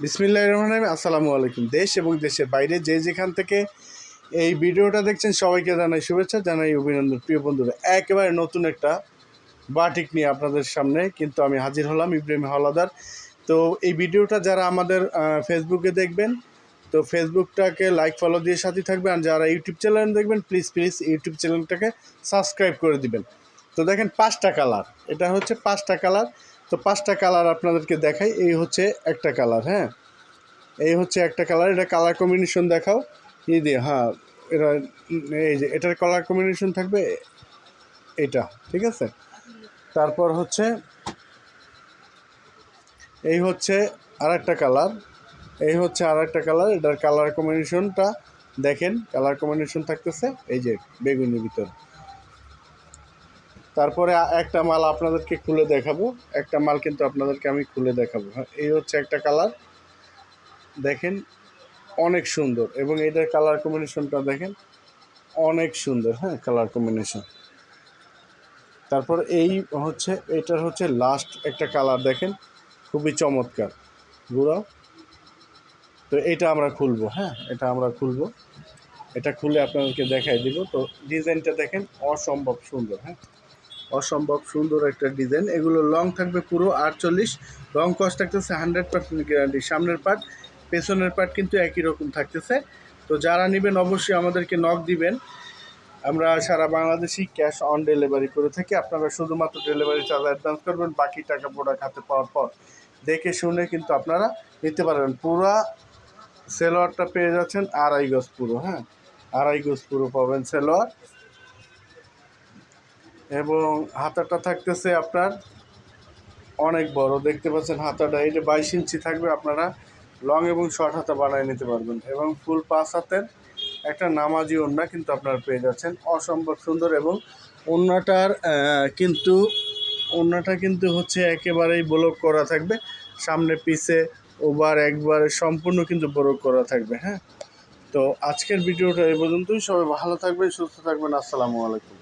বিসমিল্লাহির রহমানির রহিম। আসসালামু আলাইকুম। দেশ এবং দেশের বাইরে যে যেখান থেকে এই ভিডিওটা দেখছেন সবাইকে জানাই শুভেচ্ছা, জানাই অভিনন্দন। প্রিয় বন্ধুরা, একেবারে নতুন একটা বাটিক নিয়ে আপনাদের সামনে কিন্তু আমি হাজির হলাম, ইব্রাহিম হাওলাদার। তো এই ভিডিওটা যারা আমাদের ফেসবুকে দেখবেন, তো ফেসবুকটাকে লাইক ফলো দিয়ে সাথে থাকবেন। আর যারা ইউটিউব চ্যানেল দেখবেন, প্লিজ ইউটিউব চ্যানেলটাকে সাবস্ক্রাইব করে দিবেন। তো দেখেন 5টা কালার, এটা হচ্ছে 5টা কালার। তো 5টা কালার আপনাদেরকে দেখাই। এই হচ্ছে একটা কালার, হ্যাঁ, এই হচ্ছে একটা কালার। এটা কালার কম্বিনেশন দেখাও এই দিয়ে, হ্যাঁ, এটা এই যে এটার কালার কম্বিনেশন থাকবে এটা, ঠিক আছে। তারপর হচ্ছে এই হচ্ছে আর একটা কালার, এই হচ্ছে আর একটা কালার। এটার কালার কম্বিনেশনটা দেখেন, কালার কম্বিনেশন থাকতেছে এই যে বেগুনির ভিতর। তারপরে একটা মাল আপনাদেরকে খুলে দেখাবো, একটা মাল কিন্তু আপনাদেরকে আমি খুলে দেখাবো। হ্যাঁ, এই হচ্ছে একটা কালার, দেখেন অনেক সুন্দর, এবং এটার কালার কম্বিনেশনটা দেখেন অনেক সুন্দর, হ্যাঁ, কালার কম্বিনেশন। তারপর এই হচ্ছে, এটার হচ্ছে লাস্ট একটা কালার, দেখেন খুবই চমৎকার গুঁড়ো। তো এটা আমরা খুলবো, হ্যাঁ, এটা আমরা খুলবো, এটা খুলে আপনাদেরকে দেখাই দিব। তো ডিজাইনটা দেখেন অসম্ভব সুন্দর, হ্যাঁ, অসম্ভব সুন্দর একটা ডিজাইন। এগুলো লং থাকবে পুরো 48, লং কস্ট থাকতেছে 100% গ্যারান্টি। সামনের পার্ট পেছনের পার্ট কিন্তু একই রকম থাকতেছে। তো যারা নেবেন অবশ্যই আমাদেরকে নক দিবেন। আমরা সারা বাংলাদেশই ক্যাশ অন ডেলিভারি করে থাকি। আপনারা শুধুমাত্র ডেলিভারি চার্জ অ্যাডভান্স করবেন, বাকি টাকা প্রোডাক্ট হাতে পাওয়ার পর দেখে শুনে কিন্তু আপনারা নিতে পারবেন। পুরা সেলোয়ারটা পেয়ে যাচ্ছেন 2.5 গজ পুরো, হ্যাঁ, 2.5 গজ পুরো পাবেন সেলোয়ার। এবং হাতাটা থাকতেছে আপনার অনেক বড়, দেখতে পাচ্ছেন হাতাটা, এটা 22 ইঞ্চি থাকবে। আপনারা লং এবং শর্ট হাতা বানিয়ে নিতে পারবেন। এবং ফুল 5 হাতের একটা নামাজি ওড়না কিন্তু আপনারা পেয়ে যাচ্ছেন, অসম্ভব সুন্দর। এবং ওড়নাটা কিন্তু হচ্ছে একেবারেই ব্লক করা থাকবে, সামনে পিছে ওভার একবারে সম্পূর্ণ কিন্তু ব্লক করা থাকবে, হ্যাঁ। তো আজকের ভিডিওটা এই পর্যন্তই। সবাই ভালো থাকবেন, সুস্থ থাকবেন। আসসালামু আলাইকুম।